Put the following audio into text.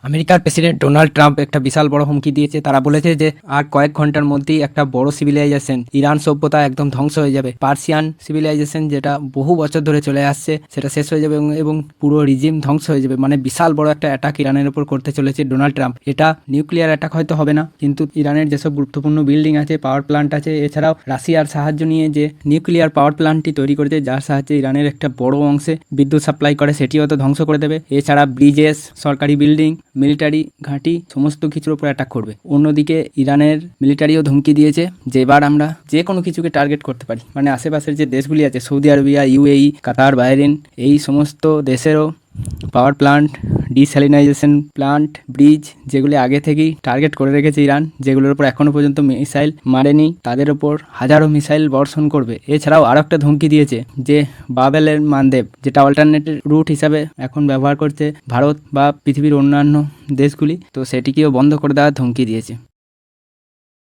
আমেরিকার president Donald Trump একটা বিশাল বড় হুমকি দিয়েছে। তারা বলেছে যে আর কয়েক ঘন্টার মধ্যেই একটা বড় সিভিলাইজেশন, ইরান সভ্যতা একদম ধ্বংস হয়ে যাবে। পার্সিয়ান সিভিলাইজেশন যেটা বহু বছর ধরে চলে আসছে সেটা শেষ হয়ে যাবে এবং পুরো রিজিম ধ্বংস হয়ে যাবে। মানে বিশাল বড় একটা অ্যাটাক ইরানের উপর করতে চলেছে ডোনাল্ড ট্রাম্প। এটা নিউক্লিয়ার অ্যাটাক হয়তো হবে না, কিন্তু ইরানের যেসব গুরুত্বপূর্ণ বিল্ডিং আছে, পাওয়ার প্ল্যান্ট আছে, এছাড়াও রাশিয়ার সাহায্য নিয়ে যে নিউক্লিয়ার পাওয়ার প্ল্যান্টটি তৈরি করেছে, যার সাহায্যে ইরানের একটা বড় অংশে বিদ্যুৎ সাপ্লাই করে, সেটিও তো ধ্বংস করে দেবে। এছাড়া ব্রিজেস, সরকারি বিল্ডিং, মিলিটারি ঘাঁটি, সমস্ত কিছুর উপর অ্যাটাক করবে। অন্যদিকে ইরানের মিলিটারিও ধমকি দিয়েছে যে এবার আমরা যে কোনো কিছুকে টার্গেট করতে পারি। মানে আশেপাশের যে দেশগুলি আছে, সৌদি আরবিয়া, ইউএই, কাতার, বাহরেন, এই সমস্ত দেশেরও পাওয়ার প্ল্যান্ট, ডিস্যালিনাইজেশন প্ল্যান্ট, ব্রিজ, যেগুলি আগে থেকেই টার্গেট করে রেখেছে ইরান, যেগুলোর উপর এখনও পর্যন্ত মিসাইল মারেনি, তাদের ওপর হাজারো মিসাইল বর্ষণ করবে। এছাড়াও আরও একটা ধমকি দিয়েছে যে বাবেলের মানদেব, যেটা অল্টারনেটিভ রুট হিসাবে এখন ব্যবহার করছে ভারত বা পৃথিবীর অন্যান্য দেশগুলি, তো সেটিকেও বন্ধ করে দেওয়ার ধমকি দিয়েছে।